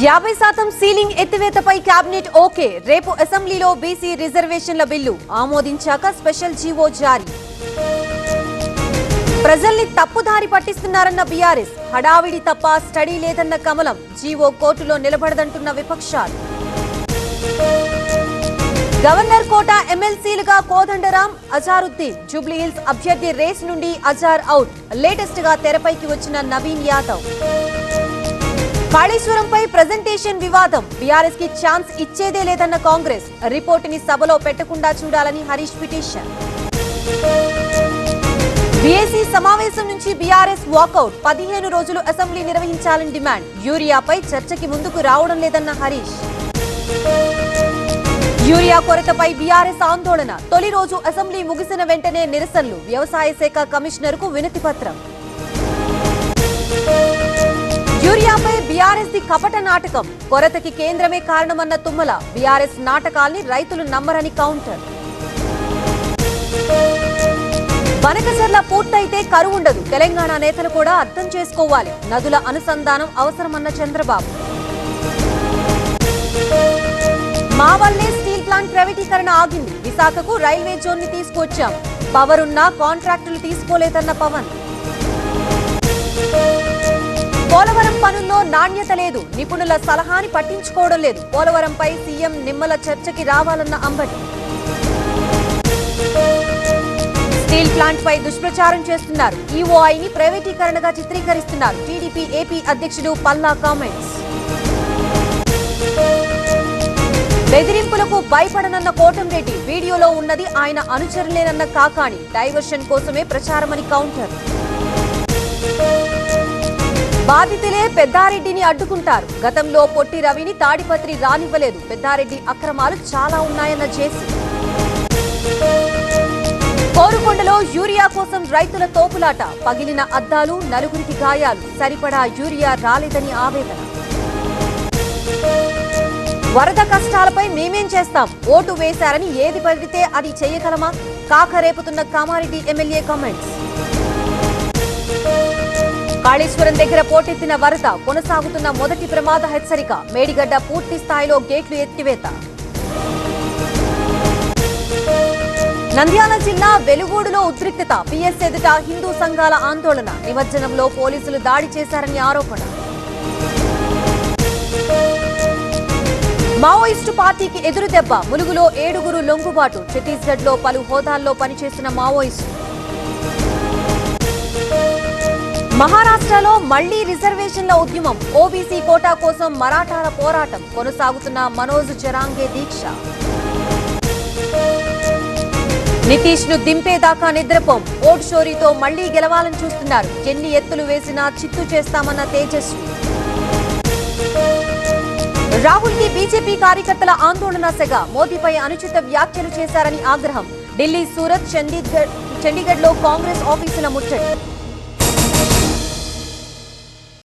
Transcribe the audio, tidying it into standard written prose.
50% ceiling ఎత్తివేతపై cabinet okay. రేపు అసెంబ్లీలో BC రిజర్వేషన్ల బిల్లు ఆమోదించాక స్పెషల్ జీవో జారీ. ప్రజల్ని తప్పుదారి పట్టిస్తున్నారన్న బీఆర్ఎస్. హడావిడి తప్ప స్టడీ లేదన్న కమలం. జీవో కోర్టులో నిలబడదంటున్న విపక్షాలు. గవర్నర్ కోట ఎమ్మెల్సీలుగా కోదండరాం, అజారుద్దీన్. జూబ్లీహిల్స్ అభ్యర్థి రేస్ నుండి అజార్ అవుట్. లేటెస్ట్ గా తెరపైకి వచ్చిన నవీన్ యాదవ్. కాళేశ్వరంపై ప్రెజెంటేషన్ వివాదం. బీఆర్ఎస్ కి ఛాన్స్ ఇచ్చేదే లేదన్న కాంగ్రెస్. రిపోర్టుని సభలో పెట్టకుండా చూడాలని హరీష్ పిటిషన్. బీఏసీ సమావేశం నుంచి బీఆర్ఎస్ వాకౌట్. 15 రోజులు అసెంబ్లీ నిర్వహించాలని డిమాండ్. యూరియాపై చర్చకి ముందుకు రావడం లేదన్న హరీష్. యూరియా కొరతపై బీఆర్ఎస్ ఆందోళన. తొలి రోజు అసెంబ్లీ ముగిసిన వెంటనే నిరసనలు. వ్యవసాయ శాఖ కమిషనర్ కు వినతి పత్రం. యూరియాపై బీఆర్ఎస్ ది కపట నాటకం. కొరతకి కేంద్రమే కారణమన్న తుమ్మల. బీఆర్ఎస్ నాటకాల్ని రైతులు నమ్మరని కౌంటర్. బనకచర్ల పూర్తయితే కరువు ఉండదు. తెలంగాణ నేతలు కూడా అర్థం చేసుకోవాలి. నదుల అనుసంధానం అవసరమన్న చంద్రబాబు. మా వల్లే స్టీల్ ప్లాంట్ ప్రైవేటీకరణ ఆగింది. విశాఖకు రైల్వే జోన్ ని తీసుకొచ్చాం. పవర్ ఉన్నా కాంట్రాక్టులు తీసుకోలేదన్న పవన్. పోలవరం పనుల్లో నాణ్యత లేదు. నిపుణుల సలహాని పట్టించుకోవడం లేదు. పోలవరంపై సీఎం నిమ్మల చర్చకి రావాలన్న అంబటి. స్టీల్ ప్లాంట్ పై దుష్ప్రచారం చేస్తున్నారు. ఈఓఐని ప్రైవేటీకరణగా చిత్రీకరిస్తున్నారు. టీడీపీ ఏపీ అధ్యక్షుడు పల్లా కామెంట్స్. బెదిరింపులకు భయపడనన్న కోటంరెడ్డి. వీడియోలో ఉన్నది ఆయన అనుచరులేనన్న కాకాణి. డైవర్షన్ కోసమే ప్రచారమని కౌంటర్. బాధితులే పెద్దారెడ్డిని అడ్డుకుంటారు. గతంలో పొట్టి రవిని తాడిపత్రి రానివ్వలేదు. పెద్దారెడ్డి అక్రమాలు చాలా ఉన్నాయన్న జేసీ. కోరుకొండలో యూరియా కోసం రైతుల తోపులాట. పగిలిన అద్దాలు, నలుగురికి గాయాలు. సరిపడా యూరియా రాలేదని ఆవేదన. వరద కష్టాలపై మేమేం చేస్తాం? ఓటు వేశారని ఏది పడితే అది చేయగలమా? కాకరేపుతున్న కామారెడ్డి ఎమ్మెల్యే కామెంట్స్. కాళేశ్వరం దగ్గర పోటెత్తిన వరద. కొనసాగుతున్న మొదటి ప్రమాద హెచ్చరిక. మేడిగడ్డ పూర్తి స్థాయిలో గేట్లు ఎత్తివేత. నంద్యాల జిల్లా వెలుగోడులో ఉద్రిక్తత. పిఎస్ ఎదుట హిందూ సంఘాల ఆందోళన. నిమజ్జనంలో పోలీసులు దాడి చేశారని ఆరోపణ. మావోయిస్టు పార్టీకి ఎదురుదెబ్బ. ములుగులో 7 లొంగుబాటు. ఛత్తీస్గఢ్ లో పలు హోదాల్లో పనిచేసిన మావోయిస్టు. మహారాష్ట్రలో మళ్లీ రిజర్వేషన్ల ఉద్యమం. ఓబీసీ కోటా కోసం మరాఠాల పోరాటం. కొనసాగుతున్న మనోజ్ జరాంగే దీక్ష. నితీష్ ను దింపేదాకా నిద్రపోం. ఓట్ షోరీతో మళ్లీ గెలవాలని చూస్తున్నారు. ఎన్ని ఎత్తులు వేసినా చిత్తు చేస్తామన్న తేజస్వి. రాహుల్ కి బీజేపీ కార్యకర్తల ఆందోళన సెగ. మోదీపై అనుచిత వ్యాఖ్యలు చేశారని ఆగ్రహం. ఢిల్లీ, సూరత్, చండీగఢ్ లో కాంగ్రెస్ ఆఫీసుల ముట్టడి.